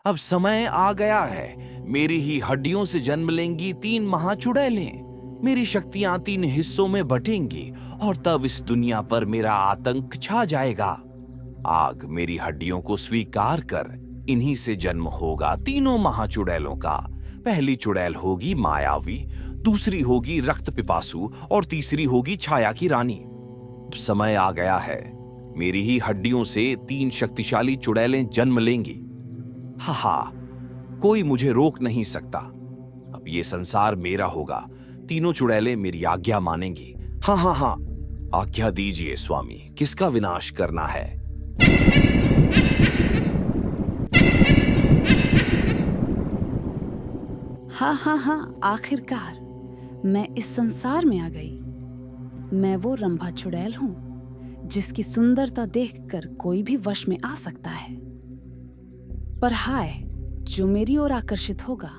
अब समय आ गया है, मेरी ही हड्डियों से जन्म लेंगी 3 महाचुड़ैलें। मेरी शक्तियां 3 हिस्सों में बटेंगी और तब इस दुनिया पर मेरा आतंक छा जाएगा। आग मेरी हड्डियों को स्वीकार कर इन्हीं से जन्म होगा तीनों महाचुड़ैलों का। पहली चुड़ैल होगी मायावी, दूसरी होगी रक्त पिपासु और तीसरी होगी छाया की रानी। समय आ गया है, मेरी ही हड्डियों से 3 शक्तिशाली चुड़ैलें जन्म लेंगी। हा, कोई मुझे रोक नहीं सकता। अब ये संसार मेरा होगा, तीनों चुड़ैलें मेरी आज्ञा मानेंगी। हाँ, आज्ञा दीजिए स्वामी, किसका विनाश करना है? हाँ, आखिरकार मैं इस संसार में आ गई। मैं वो रंभा चुड़ैल हूँ जिसकी सुंदरता देखकर कोई भी वश में आ सकता है। पर हाय, जो मेरी ओर आकर्षित होगा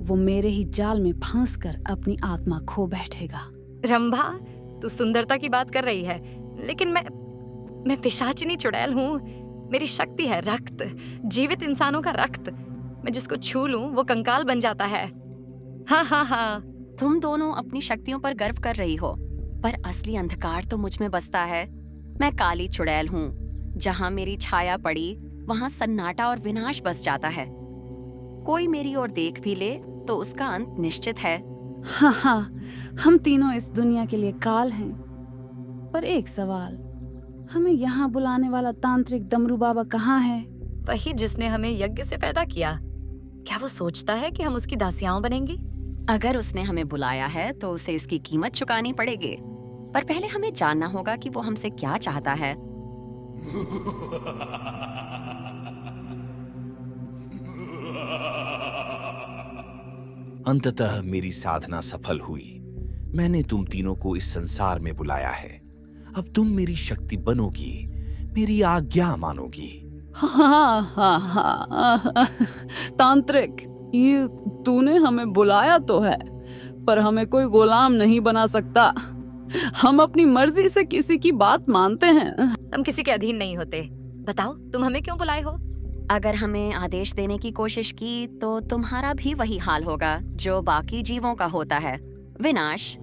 वो मेरे ही जाल में फंसकर अपनी आत्मा खो बैठेगा। रंभा, तू सुंदरता की बात कर रही है, लेकिन मैं पिशाचिनी चुड़ैल हूँ। मेरी शक्ति है रक्त, जीवित इंसानों का रक्त। मैं जिसको छू लूं वो कंकाल बन जाता है। हाँ। तुम दोनों अपनी शक्तियों पर गर्व कर रही हो, पर असली अंधकार तो मुझ में बसता है। मैं काली चुड़ैल हूँ, जहाँ मेरी छाया पड़ी वहाँ सन्नाटा और विनाश बस जाता है। कोई मेरी ओर देख भी ले तो उसका अंत निश्चित है। हाँ, हम तीनों इस दुनिया के लिए काल हैं। पर एक सवाल, हमें यहाँ बुलाने वाला तांत्रिक डमरू बाबा कहाँ है? वही जिसने हमें यज्ञ से पैदा किया। क्या वो सोचता है कि हम उसकी दासियां बनेंगी? अगर उसने हमें बुलाया है तो उसे इसकी कीमत चुकानी पड़ेगी। पर पहले हमें जानना होगा कि वो हमसे क्या चाहता है। अंततः मेरी साधना सफल हुई। मैंने तुम तीनों को इस संसार में बुलाया है। अब तुम मेरी शक्ति बनोगी, मेरी आज्ञा मानोगी। हाँ, तांत्रिक, ये तूने हमें बुलाया तो है, पर हमें कोई गुलाम नहीं बना सकता। हम अपनी मर्जी से किसी की बात मानते हैं। हम किसी के अधीन नहीं होते। बताओ, तुम हमें क्यों बुलाए हो? अगर हमें आदेश देने की कोशिश की तो तुम्हारा भी वही हाल होगा जो बाकी जीवों का होता है, विनाश।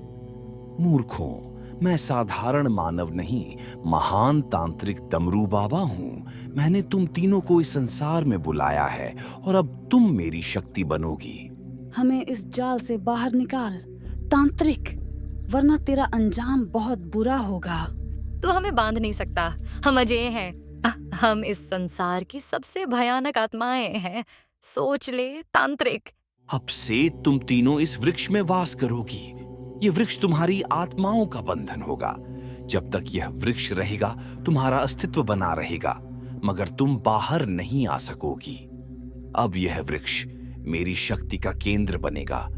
मूर्खों, मैं साधारण मानव नहीं, महान तांत्रिक डमरू बाबा हूँ। मैंने तुम तीनों को इस संसार में बुलाया है और अब तुम मेरी शक्ति बनोगी। हमें इस जाल से बाहर निकाल, तांत्रिक, वरना तेरा अंजाम बहुत बुरा होगा। तू हमें बांध नहीं सकता। हम अजेय हैं। हम इस संसार की सबसे भयानक आत्माएं हैं। सोच ले तांत्रिक। अब से तुम तीनों इस वृक्ष में वास करोगी। यह वृक्ष तुम्हारी आत्माओं का बंधन होगा। जब तक यह वृक्ष रहेगा तुम्हारा अस्तित्व बना रहेगा, मगर तुम बाहर नहीं आ सकोगी। अब यह वृक्ष मेरी शक्ति का केंद्र बनेगा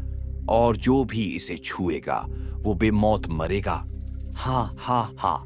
और जो भी इसे छुएगा वो बेमौत मरेगा। हाँ।